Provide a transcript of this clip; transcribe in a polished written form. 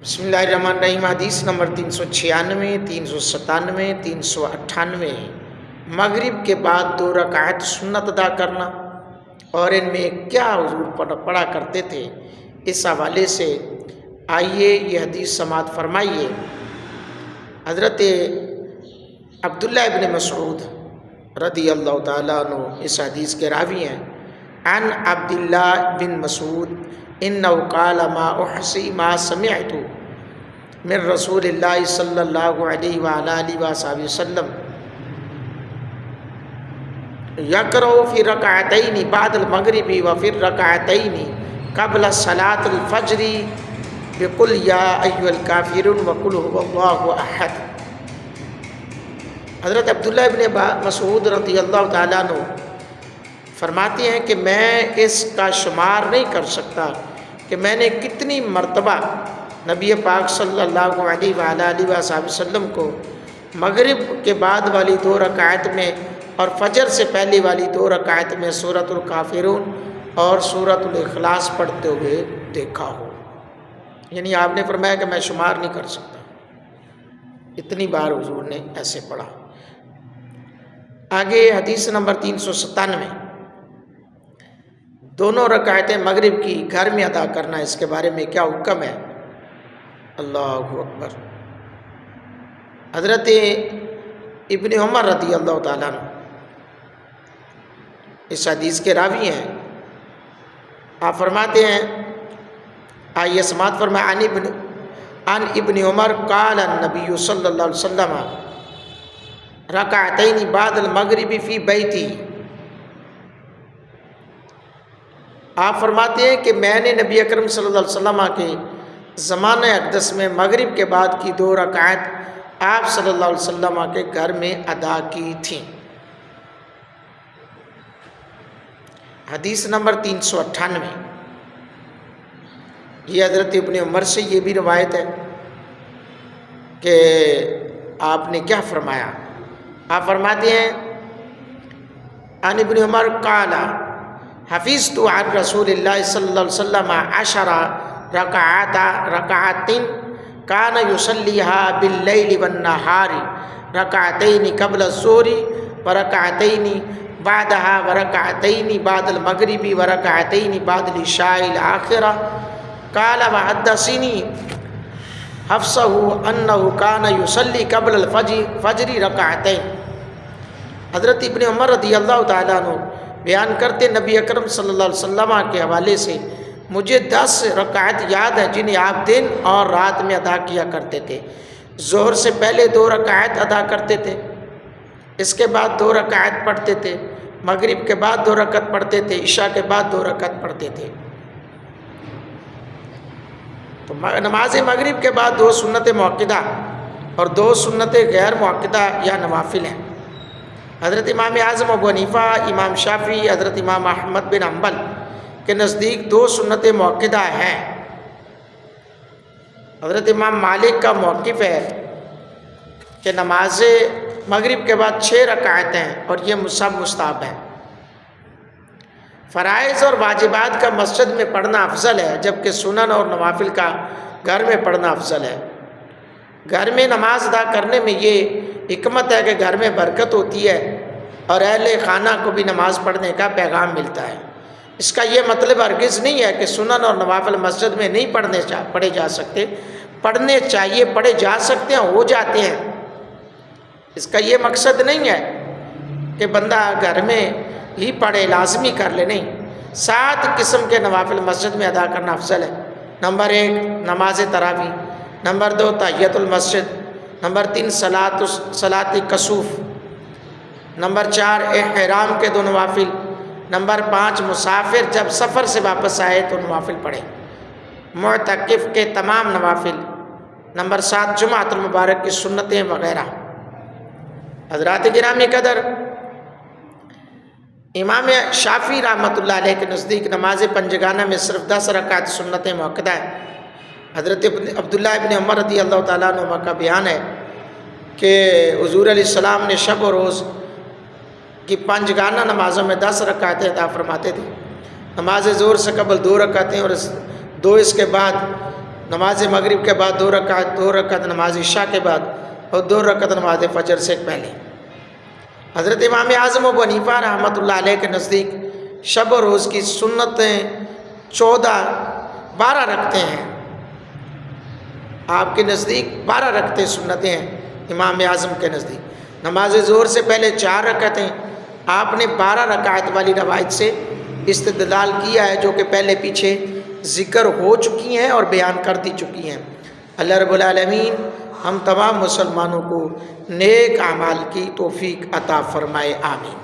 بسم اللہ الرحمن الرحیم۔ حدیث نمبر 396، 397، 398۔ مغرب کے بعد 2 رکعت سنت ادا کرنا اور ان میں کیا حضور پڑھا کرتے تھے، اس حوالے سے آئیے یہ حدیث سماعت فرمائیے۔ حضرت عبداللہ ابن مسعود رضی اللہ تعالیٰ عنہ اس حدیث کے راوی ہیں۔ عن عبداللہ بن مسعود انہ قال ما احصی ما سمعت من رسول اللہ صلی اللہ علیہ وآلہ وآلہ وسلم یقرأ فی رکعتین بعد المغرب وفی رکعتین قبل صلاة الفجر بقل یا ایھا الکافرون وقل ھو اللہ احد۔ حضرت عبداللہ ابن مسعود رضی اللہ تعالیٰ عنہ فرماتے ہیں کہ میں اس کا شمار نہیں کر سکتا کہ میں نے کتنی مرتبہ نبی پاک صلی اللہ علیہ وآلہ وسلم کو مغرب کے بعد والی 2 رکعت میں اور فجر سے پہلے والی 2 رکعت میں سورۃ الکافرون اور سورۃ الاخلاص پڑھتے ہوئے دیکھا ہو۔ یعنی آپ نے فرمایا کہ میں شمار نہیں کر سکتا، اتنی بار حضور نے ایسے پڑھا۔ آگے حدیث نمبر 397، دونوں رکعتیں مغرب کی گھر میں ادا کرنا، اس کے بارے میں کیا حکم ہے؟ اللہ اکبر۔ حضرت ابن عمر رضی اللہ تعالیٰ عنہ اس حدیث کے راوی ہیں۔ آپ فرماتے ہیں، آئیے سماعت فرمائیں، عن ابن عمر قال النبی صلی اللہ علیہ وسلم رکعتین بعد المغرب فی بیتی۔ آپ فرماتے ہیں کہ میں نے نبی اکرم صلی اللہ علیہ وسلم کے زمانہ اقدس میں مغرب کے بعد کی 2 رکعت آپ صلی اللہ علیہ وسلم کے گھر میں ادا کی تھیں۔ حدیث نمبر 398، یہ حضرت ابن عمر سے یہ بھی روایت ہے کہ آپ نے کیا فرمایا۔ آپ فرماتے ہیں، عن ابن عمر قال حفظت عن رسول اللہ صلی اللہ علیہ وسلم 10 رکعات کان یصلیھا باللیل والنہار، رکعتین قبل الظہر ورکعتین بعدها ورکعتین بعد المغرب ورکعتین بعد العشاء الآخرہ۔ قال وحدثنی حفصہ انہ کان یصلی قبل الفجر رکعتین۔ حضرت ابن عمر رضی اللہ تعالیٰ عنہ بیان کرتے، نبی اکرم صلی اللہ علیہ وسلم کے حوالے سے مجھے 10 رکعت یاد ہے جنہیں آپ دن اور رات میں ادا کیا کرتے تھے۔ ظہر سے پہلے 2 رکعت ادا کرتے تھے، اس کے بعد 2 رکعت پڑھتے تھے، مغرب کے بعد 2 رکعت پڑھتے تھے، عشاء کے بعد 2 رکعت پڑھتے تھے۔ تو نماز مغرب کے بعد 2 سنت موقدہ اور 2 سنت غیر موقدہ یا نوافل ہیں۔ حضرت امام اعظم ابو حنیفہ، امام شافعی، حضرت امام احمد بن حنبل کے نزدیک 2 سنت موقدہ ہیں۔ حضرت امام مالک کا موقف ہے کہ نماز مغرب کے بعد 6 رکعت ہیں اور یہ سب مستحب ہیں۔ فرائض اور واجبات کا مسجد میں پڑھنا افضل ہے، جبکہ سنن اور نوافل کا گھر میں پڑھنا افضل ہے۔ گھر میں نماز ادا کرنے میں یہ حکمت ہے کہ گھر میں برکت ہوتی ہے اور اہل خانہ کو بھی نماز پڑھنے کا پیغام ملتا ہے۔ اس کا یہ مطلب ہرگز نہیں ہے کہ سنن اور نوافل مسجد میں نہیں پڑھے جا سکتے، پڑھنے چاہیے، پڑھے جا سکتے ہیں، ہو جاتے ہیں۔ اس کا یہ مقصد نہیں ہے کہ بندہ گھر میں ہی پڑھے، لازمی کر لے، نہیں۔ 7 قسم کے نوافل مسجد میں ادا کرنا افضل ہے۔ نمبر 1 نماز تراویح، نمبر 2 تحیۃ المسجد، نمبر 3 صلاۃ کسوف، نمبر 4 احرام کے 2 نوافل، نمبر 5 مسافر جب سفر سے واپس آئے تو نوافل پڑھے، معتکف کے تمام نوافل، نمبر 7 جمعۃ المبارک کی سنتیں وغیرہ۔ حضرات گرامی قدر، امام شافعی رحمۃ اللہ علیہ کے نزدیک نماز پنجگانہ میں صرف 10 رکعت سنت موقدہ ہے۔ حضرت عبداللہ ابن عمر رضی اللہ تعالیٰ عنہ کا بیان ہے کہ حضور علیہ السلام نے شب و روز کی پنجگانہ نمازوں میں 10 رکعتیں عطا فرماتے تھے۔ نماز ظہر سے قبل 2 رکعتیں اور 2 اس کے بعد نماز مغرب کے بعد 2 رکعت نماز عشاء کے بعد اور 2 رکعت نماز فجر سے پہلے۔ حضرت امام اعظم ابو حنیفہ رحمۃ اللہ علیہ کے نزدیک شب و روز کی سنتیں 12 رکھتے ہیں، آپ کے نزدیک 12 رکھتے سنتیں ہیں امام اعظم کے نزدیک۔ نماز ظہر سے پہلے 4 رکعتیں، آپ نے 12 رکعت والی روایت سے استدلال کیا ہے جو کہ پہلے پیچھے ذکر ہو چکی ہیں اور بیان کر دی چکی ہیں۔ اللہ رب العالمین ہم تمام مسلمانوں کو نیک اعمال کی توفیق عطا فرمائے، آمین۔